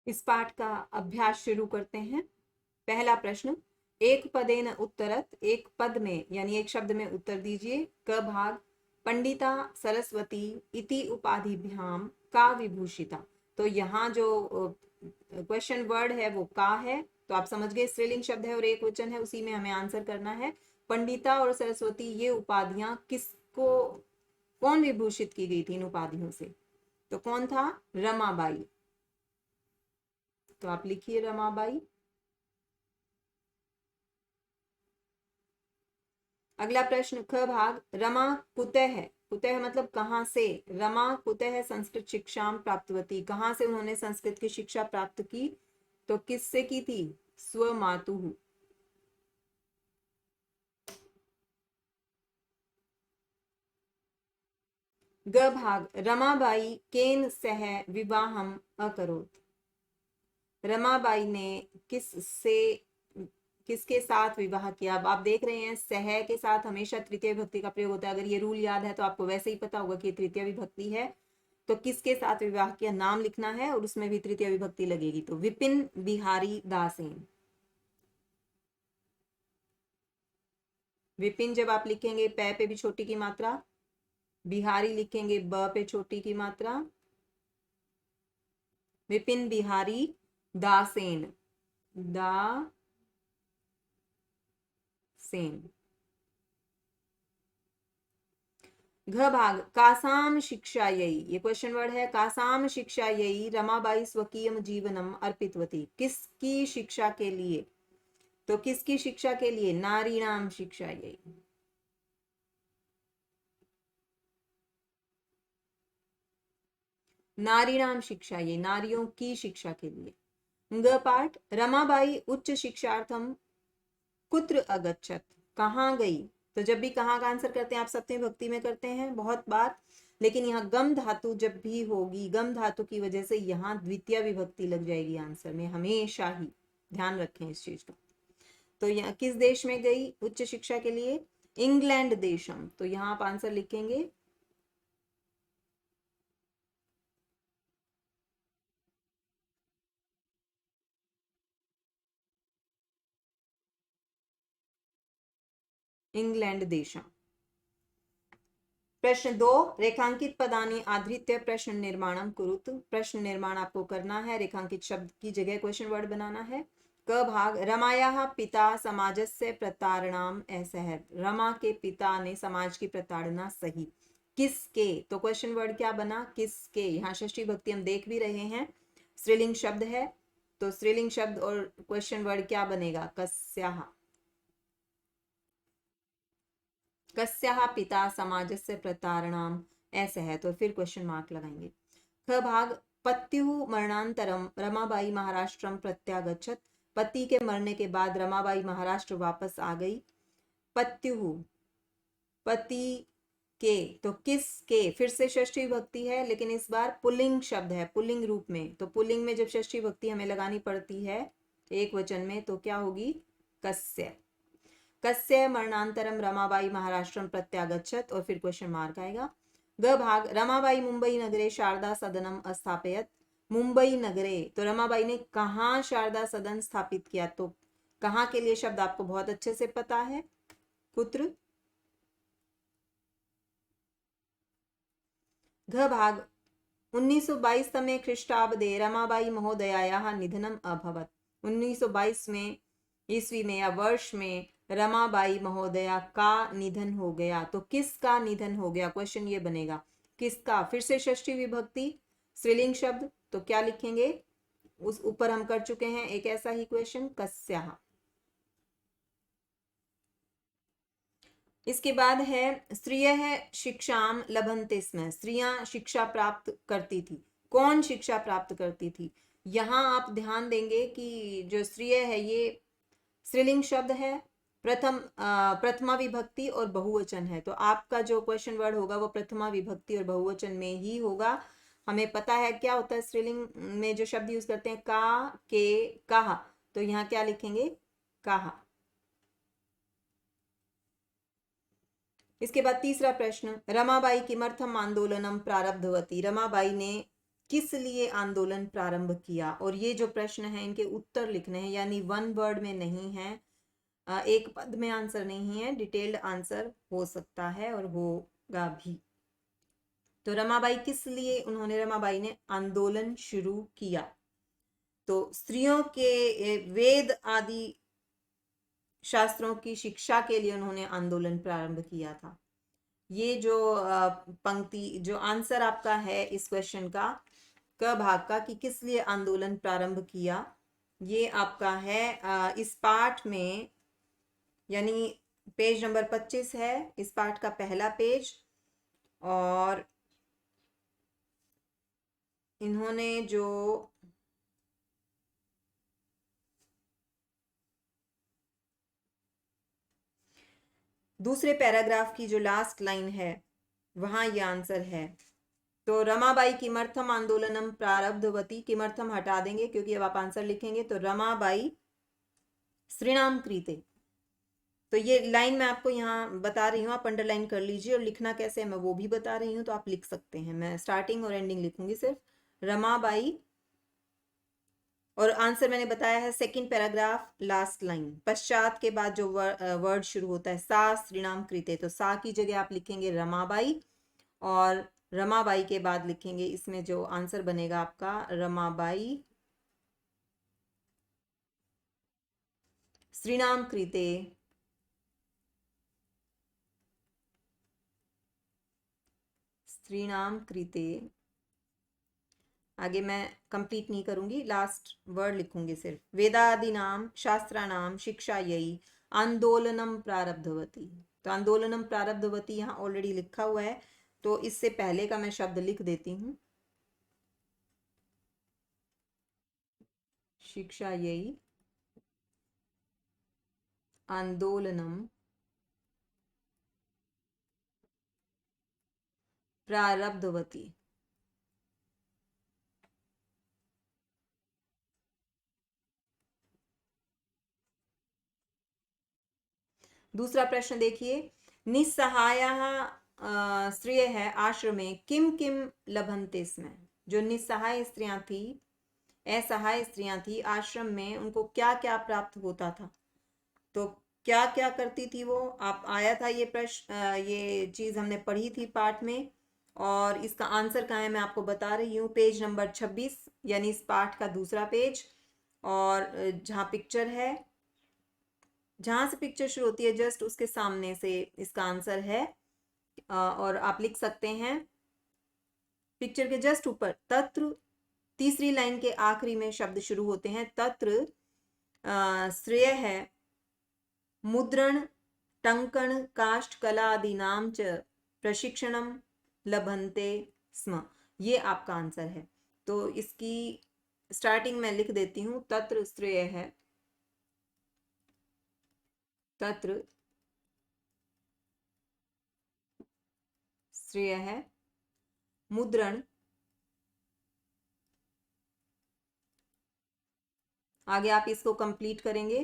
इस पाठ का अभ्यास शुरू करते हैं। पहला प्रश्न, एक पदेन उत्तरत, एक पद में यानी एक शब्द में उत्तर दीजिए। क भाग, पंडिता सरस्वती इति उपाधिभ्याम का विभूषिता। तो यहाँ जो क्वेश्चन वर्ड है वो का है, तो आप समझ गए स्त्रीलिंग शब्द है और एक वचन है, उसी में हमें आंसर करना है। पंडिता और सरस्वती ये उपाधियां किसको, कौन विभूषित की गई थी इन उपाधियों से? तो कौन था? रमाबाई। तो आप लिखिए रमाबाई। अगला प्रश्न ख भाग, रमा कुतः है, कुतः मतलब कहां से, रमा कुतः संस्कृत शिक्षा प्राप्तवती, कहां से उन्होंने संस्कृत की शिक्षा प्राप्त की? तो किससे की थी? स्वमातु। ग भाग, रमाबाई केन सह विवाहम अकरोत्, रमाबाई ने किससे, किसके साथ विवाह किया? अब आप देख रहे हैं सह के साथ हमेशा तृतीय विभक्ति का प्रयोग होता है। अगर ये रूल याद है तो आपको वैसे ही पता होगा कि तृतीय विभक्ति है। तो किसके साथ विवाह किया, नाम लिखना है और उसमें भी तृतीय विभक्ति लगेगी। तो विपिन बिहारी दासेन। विपिन जब आप लिखेंगे पै पे भी छोटी की मात्रा, बिहारी लिखेंगे ब पे छोटी की मात्रा, विपिन बिहारी दासेन, दा सेन। घ भाग, कासाम शिक्षा यही, ये क्वेश्चन वर्ड है। कासाम शिक्षा यही रमाबाई स्वकीयम जीवनम अर्पितवती, किसकी शिक्षा के लिए? तो किसकी शिक्षा के लिए? नारीणाम शिक्षा यही, नारीणाम शिक्षा ये, नारियों की शिक्षा के लिए। ग पाठ, रमाबाई उच्च शिक्षार्थम कुत्र अगच्छत, कहाँ गई? तो जब भी कहाँ का आंसर करते हैं आप सप्तमी विभक्ति में करते हैं बहुत बार, लेकिन यहाँ गम धातु जब भी होगी, गम धातु की वजह से यहाँ द्वितीय विभक्ति लग जाएगी आंसर में, हमेशा ही ध्यान रखें इस चीज का। तो यहाँ किस देश में गई उच्च शिक्षा के लिए? इंग्लैंड देशम। तो यहाँ आप आंसर लिखेंगे इंग्लैंड देशम। प्रश्न 2, रेखांकित पदानि आधृत्य प्रश्न निर्माणम कुरुत, प्रश्न निर्माण आपको करना है, रेखांकित शब्द की जगह क्वेश्चन वर्ड बनाना है। क भाग, रमायाः पिता समाजस्य प्रताड़नाम असहत, रमा के पिता ने समाज की प्रताड़ना सही, किसके? तो क्वेश्चन वर्ड क्या बना? किसके। यहाँ षष्ठी विभक्ति हम देख भी रहे हैं, स्त्रीलिंग शब्द है, तो स्त्रीलिंग शब्द और क्वेश्चन वर्ड क्या बनेगा? कस्याः, कस्याः पिता समाजस्य प्रतारणाम ऐसे है, तो फिर क्वेश्चन मार्क लगाएंगे। ख भाग, पत्युः मरणांतरम रमाबाई महाराष्ट्रम प्रत्यागच्छत, पति के मरने के बाद रमाबाई महाराष्ट्र वापस आ गई। पत्युः, पति के, तो किसके? फिर से षष्ठी विभक्ति है, लेकिन इस बार पुल्लिंग शब्द है, पुल्लिंग रूप में। तो पुल्लिंग में जब षष्ठी विभक्ति हमें लगानी पड़ती है एक वचन में, तो क्या होगी? कस्य। कस्य मरणांतरम रमाबाई महाराष्ट्रम प्रत्यागच्छत, और फिर क्वेश्चन मार्क आएगा। ग भाग, रमाबाई मुंबई नगरे शारदा सदनम स्थापयत, मुंबई नगरे, तो रमाबाई ने कहाँ शारदा सदन स्थापित किया? तो कहाँ के लिए शब्द आपको बहुत अच्छे से पता है, कुत्र। घ भाग, 1922 तमे ख्रीष्टाब्दे रमाबाई महोदयायाः निधनम अभवत, 1922 में ईस्वी में या वर्ष में रमाबाई महोदया का निधन हो गया। तो किसका निधन हो गया? क्वेश्चन ये बनेगा किसका। फिर से षष्ठी विभक्ति, स्त्रीलिंग शब्द, तो क्या लिखेंगे? उस ऊपर हम कर चुके हैं एक ऐसा ही क्वेश्चन, कस्याः। इसके बाद है स्त्रिय शिक्षाम लभन्ते स्म, स्त्रियां शिक्षा प्राप्त करती थी। कौन शिक्षा प्राप्त करती थी? यहाँ आप ध्यान देंगे कि जो स्त्रिय है ये स्त्रीलिंग शब्द है, प्रथमा विभक्ति और बहुवचन है। तो आपका जो क्वेश्चन वर्ड होगा वो प्रथमा विभक्ति और बहुवचन में ही होगा। हमें पता है क्या होता है स्त्रीलिंग में जो शब्द यूज करते हैं, का, के, कहा, तो यहाँ क्या लिखेंगे? कहा। इसके बाद तीसरा प्रश्न, रमाबाई किमर्थम आंदोलनम प्रारब्धवती, रमाबाई ने किस लिए आंदोलन प्रारंभ किया। और ये जो प्रश्न है इनके उत्तर लिखने हैं, यानी वन वर्ड में नहीं है, एक पद में आंसर नहीं है, डिटेल्ड आंसर हो सकता है और होगा भी। तो रमाबाई ने आंदोलन शुरू किया। तो स्त्रियों के वेद आदि शास्त्रों की शिक्षा के लिए उन्होंने आंदोलन प्रारंभ किया था। ये जो पंक्ति, जो आंसर आपका है इस क्वेश्चन का, क भाग का, कि किस लिए आंदोलन प्रारंभ किया, ये आपका है इस पाठ में, यानी पेज नंबर 25 है इस पाठ का पहला पेज। और इन्होंने जो दूसरे पैराग्राफ की जो लास्ट लाइन है वहां ये आंसर है। तो रमाबाई किमर्थम आंदोलनम प्रारब्धवती, किमर्थम हटा देंगे क्योंकि अब आप आंसर लिखेंगे। तो रमाबाई स्त्रीणाम कृते, तो ये लाइन मैं आपको यहाँ बता रही हूँ, आप अंडरलाइन कर लीजिए, और लिखना कैसे है मैं वो भी बता रही हूँ, तो आप लिख सकते हैं। मैं स्टार्टिंग और एंडिंग लिखूंगी सिर्फ। रमाबाई, और आंसर मैंने बताया है सेकंड पैराग्राफ लास्ट लाइन, पश्चात के बाद जो वर्ड शुरू होता है सा श्रीनाम कृते, तो सा की जगह आप लिखेंगे रमाबाई, और रमाबाई के बाद लिखेंगे, इसमें जो आंसर बनेगा आपका रमाबाई श्रीनाम कृते स्त्रीणाम कृते, आगे मैं कंप्लीट नहीं करूंगी, लास्ट वर्ड लिखूंगी सिर्फ, वेदादीनाम शास्त्राणाम शिक्षा यही आंदोलनम प्रारब्धवती। तो आंदोलनम प्रारब्धवती यहाँ ऑलरेडी लिखा हुआ है, तो इससे पहले का मैं शब्द लिख देती हूँ, शिक्षा यही आंदोलनम प्रारब्धवती। दूसरा प्रश्न देखिए, निस्सहाय स्त्रिय है आश्रमे किम किम लभन्ते स्म, जो निस्सहाय स्त्रियां थी, असहाय स्त्रियां थी आश्रम में, उनको क्या क्या प्राप्त होता था। तो क्या क्या करती थी वो, आप आया था ये प्रश्न, ये चीज हमने पढ़ी थी पाठ में, और इसका आंसर कहाँ है मैं आपको बता रही हूँ, पेज नंबर 26, यानी इस पाठ का दूसरा पेज, और जहाँ पिक्चर है, जहां से पिक्चर शुरू होती है जस्ट उसके सामने से इसका आंसर है। और आप लिख सकते हैं पिक्चर के जस्ट ऊपर, तत्र, तीसरी लाइन के आखिरी में शब्द शुरू होते हैं, तत्र श्रेय है मुद्रण टंकण काष्ठ कला आदि नाम च प्रशिक्षणम लभन्ते स्म, ये आपका आंसर है। तो इसकी स्टार्टिंग में लिख देती हूँ, तत्र श्रेय है, तत्र श्रेय है मुद्रण, आगे आप इसको कंप्लीट करेंगे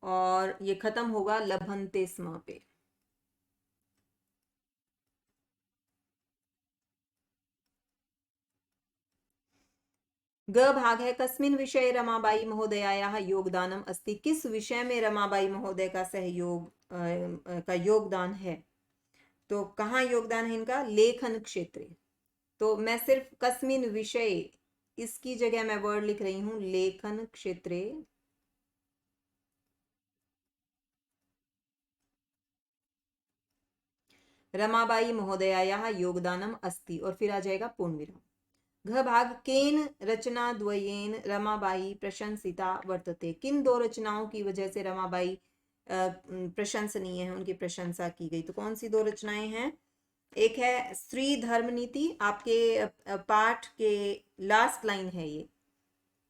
और ये खत्म होगा लभन्ते स्म पे। ग भाग है, कस्मिन विषय रमाबाई महोदयायाः योगदानम अस्ति, किस विषय में रमाबाई महोदय का सहयोग का योगदान है। तो कहाँ योगदान है इनका, लेखन क्षेत्र। तो मैं सिर्फ कस्मिन विषय, इसकी जगह मैं वर्ड लिख रही हूं लेखन क्षेत्रे रमाबाई महोदयायाः योगदानम अस्ति, और फिर आ जाएगा पूर्ण विराम। घ भाग, केन रचना द्वयेन रमाबाई प्रशंसिता वर्तते, किन दो रचनाओं की वजह से रमाबाई प्रशंसनीय है, उनकी प्रशंसा की गई। तो कौन सी दो रचनाएं हैं, एक है स्त्री धर्म नीति, आपके पाठ के लास्ट लाइन है ये,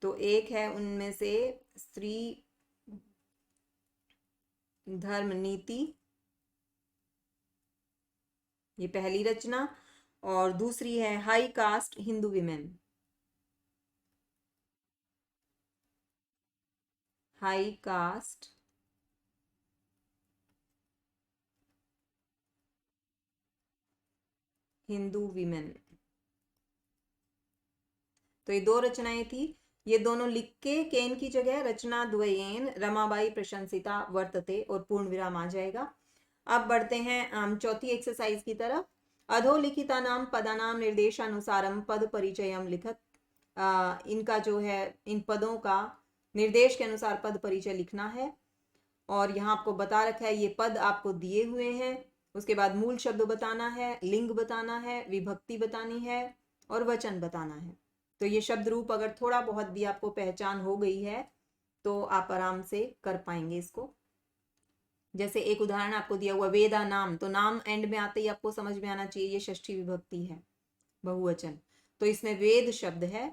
तो एक है उनमें से स्त्री धर्म नीति, ये पहली रचना, और दूसरी है high cast Hindu women, high cast Hindu women. तो ये 2 रचनाएं थी, ये दोनों लिख के केन की जगह रचना द्वयेन रमाबाई प्रशंसिता वर्तते और पूर्ण विराम आ जाएगा। अब बढ़ते हैं चौथी एक्सरसाइज की तरफ। अधोलिखितानां पदानां निर्देशानुसारम पद परिचयम लिखत। इनका जो है, इन पदों का निर्देश के अनुसार पद परिचय लिखना है। और यहाँ आपको बता रखा है, ये पद आपको दिए हुए हैं। उसके बाद मूल शब्द बताना है, लिंग बताना है, विभक्ति बतानी है और वचन बताना है। तो ये शब्द रूप अगर थोड़ा बहुत भी आपको पहचान हो गई है तो आप आराम से कर पाएंगे इसको। जैसे एक उदाहरण आपको दिया हुआ वेदा नाम, तो नाम एंड में आते ही आपको समझ में आना चाहिए ये षष्ठी विभक्ति है, बहुवचन। तो इसमें वेद शब्द है,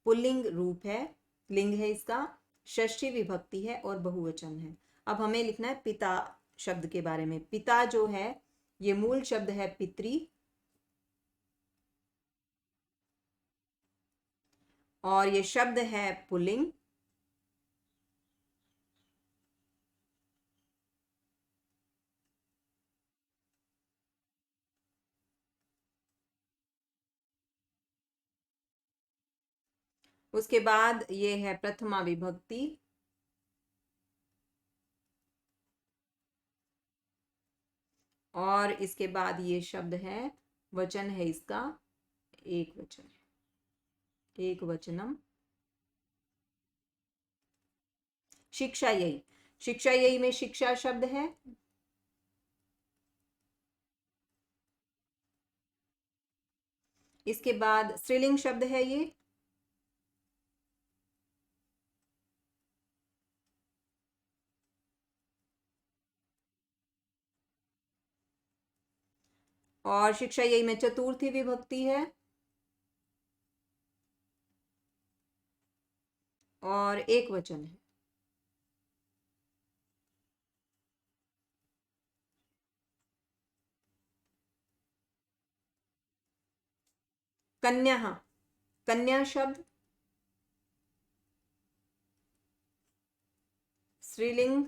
पुल्लिंग रूप है, लिंग है इसका, षष्ठी विभक्ति है और बहुवचन है। अब हमें लिखना है पिता शब्द के बारे में। पिता जो है ये मूल शब्द है पितृ, और ये शब्द है पुल्लिंग। उसके बाद ये है प्रथमा विभक्ति, और इसके बाद ये शब्द है, वचन है इसका एक वचन, एक वचनम। शिक्षा यही, शिक्षा यही में शिक्षा शब्द है, इसके बाद स्त्रीलिंग शब्द है ये, और शिक्षा यही में चतुर्थी विभक्ति है, और एक वचन है। कन्या, कन्या शब्द स्त्रीलिंग,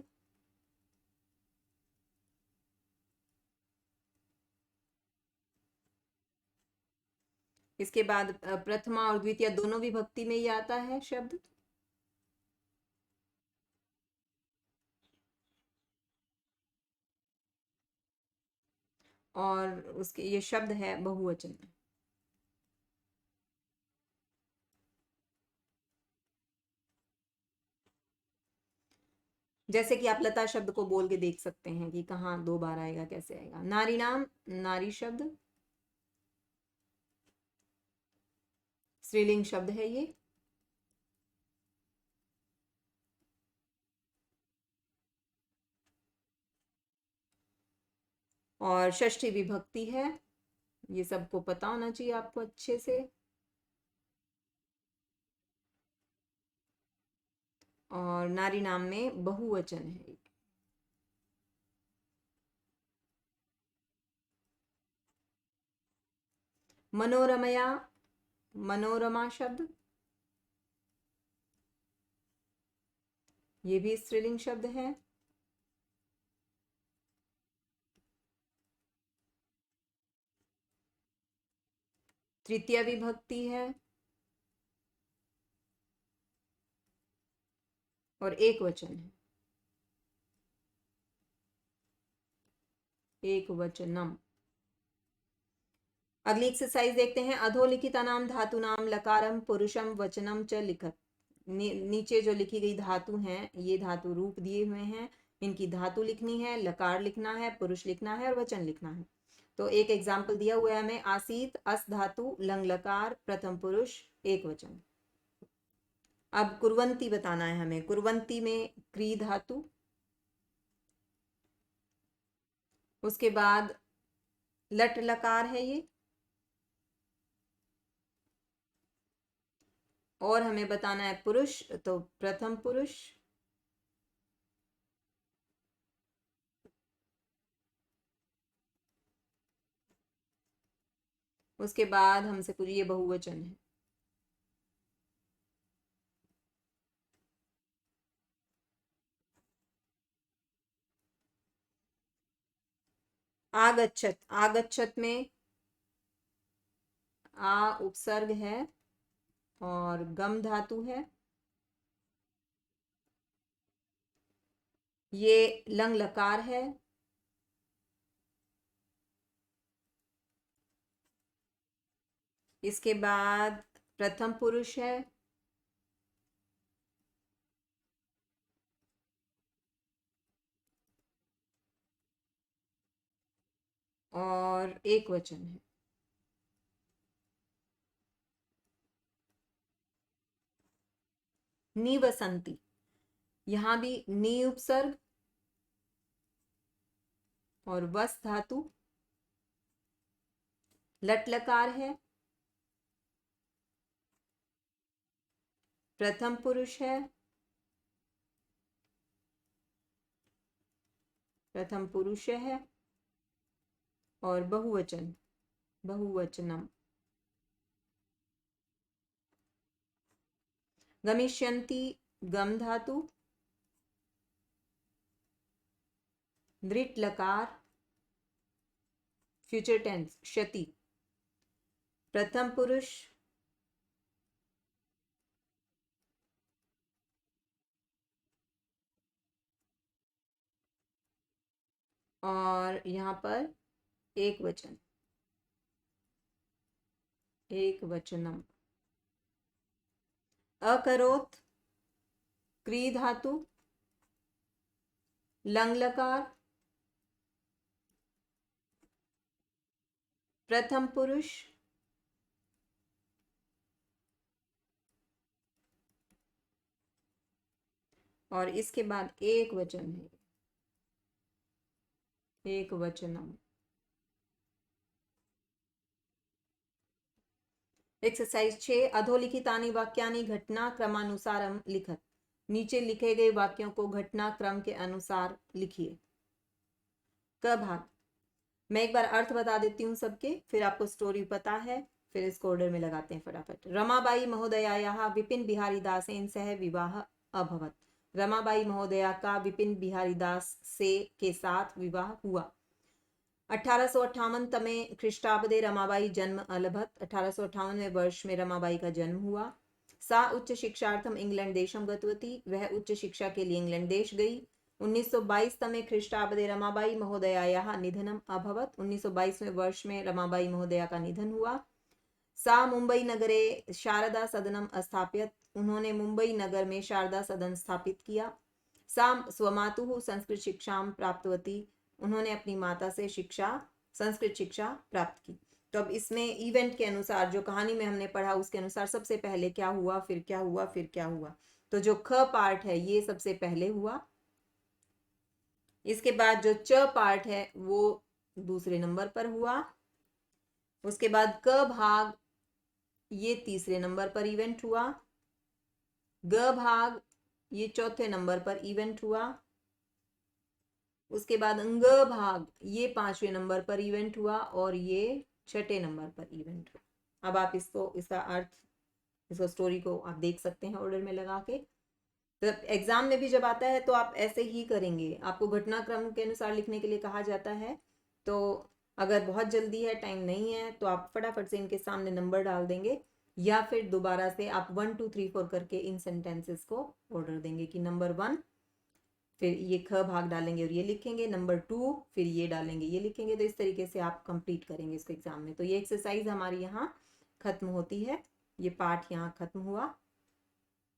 इसके बाद प्रथमा और द्वितीय दोनों विभक्ति में ही आता है शब्द, और उसके ये शब्द है बहुवचन में। जैसे कि आप लता शब्द को बोल के देख सकते हैं कि कहाँ 2 बार आएगा, कैसे आएगा। नारी नाम, नारी शब्द स्त्रीलिंग शब्द है ये, और षष्ठी विभक्ति है, ये सबको पता होना चाहिए आपको अच्छे से। और नारी नाम में बहुवचन है। मनोरमया, मनोरमा शब्द ये भी स्त्रीलिंग शब्द है। तृतीय विभक्ति है और एक वचन है, एक वचनम। अगली एक्सरसाइज देखते हैं। अधोलिखितानां धातूनां लकारम पुरुषम वचनम च लिखत। नीचे जो लिखी गई धातु हैं, ये धातु रूप दिए हुए हैं, इनकी धातु लिखनी है, लकार लिखना है, पुरुष लिखना है और वचन लिखना है। तो एक एग्जाम्पल दिया हुआ है हमें, आसीत अस धातु लंग लकार प्रथम पुरुष एक वचन। अब कुर्वंती बताना है हमें। कुर्वंती में क्री धातु, उसके बाद लट लकार है ये, और हमें बताना है पुरुष, तो प्रथम पुरुष, उसके बाद हमसे पूछिए ये बहुवचन है। आगच्छत, आगच्छत में आ उपसर्ग है, और गम धातु है। ये लंग लकार है। इसके बाद प्रथम पुरुष है। और एक वचन है। निवसंती, यहां भी नी उपसर्ग और वस धातु। लट लकार है। प्रथम पुरुष है। प्रथम पुरुष है और बहुवचन, बहुवचनम। गमिष्यन्ति, गम धातु। दृट लकार, फ्यूचर टेंस, क्षति। प्रथम पुरुष। और यहां पर एक वचन, एक वचनम। अकरोत, क्री धातु। लंग लकार, प्रथम पुरुष। और इसके बाद एक वचन है, एक वचनम। एक्सरसाइज 6, अधोलिखितानि वाक्यानि घटना क्रमानुसारम लिखत। नीचे लिखे गए वाक्यों को घटना क्रम के अनुसार लिखिए। क भाग, मैं एक बार अर्थ बता देती हूँ सबके, फिर आपको स्टोरी पता है, फिर इसको ऑर्डर में लगाते हैं फटाफट। रमाबाई महोदयायाः विपिन बिहारी दासेन सह विवाह अभवत। रमाबाई महोदया का विपिन बिहारी दास से के साथ विवाह हुआ। 1858 तमे ख्रीष्टाब्दे रमाबाई जन्म अलभत। 1858वें वर्ष में रमाबाई का जन्म हुआ। सा उच्च शिक्षार्थम इंग्लैंड देशम गतवती, वह उच्च शिक्षा के लिए इंग्लैंड देश गई। 1922 तमे ख्रीष्टाब्दे रमाबाई महोदयायाः निधनम अभवत। 1922वें वर्ष में रमाबाई महोदया का निधन हुआ। सा मुंबई नगरे शारदा सदनम स्थापित, उन्होंने मुंबई नगर में शारदा सदन स्थापित किया। सा स्वमातुः संस्कृत शिक्षां प्राप्तवती, उन्होंने अपनी माता से शिक्षा, संस्कृत शिक्षा प्राप्त की। तो अब इसमें इवेंट के अनुसार, जो कहानी में हमने पढ़ा उसके अनुसार सबसे पहले क्या हुआ, फिर क्या हुआ, फिर क्या हुआ। तो जो ख पार्ट है ये सबसे पहले हुआ। इसके बाद जो च पार्ट है वो दूसरे नंबर पर हुआ। उसके बाद क भाग ये तीसरे नंबर पर इवेंट हुआ। ग भाग ये चौथे नंबर पर इवेंट हुआ। उसके बाद अंग भाग ये पांचवें नंबर पर इवेंट हुआ और ये छठे नंबर पर इवेंट हुआ। अब आप इसको, इसका अर्थ, इसको स्टोरी को आप देख सकते हैं ऑर्डर में लगा के। तो एग्जाम में भी जब आता है तो आप ऐसे ही करेंगे, आपको घटनाक्रम के अनुसार लिखने के लिए कहा जाता है। तो अगर बहुत जल्दी है, टाइम नहीं है, तो आप फटाफट से इनके सामने नंबर डाल देंगे, या फिर दोबारा से आप 1 2 3 4 करके इन सेंटेंसेस को ऑर्डर देंगे कि नंबर 1, फिर ये ख भाग डालेंगे और ये लिखेंगे, नंबर 2 फिर ये डालेंगे, ये लिखेंगे। तो इस तरीके से आप कंप्लीट करेंगे इसको एग्जाम में। तो ये एक्सरसाइज हमारी यहाँ खत्म होती है, ये पार्ट यहाँ खत्म हुआ।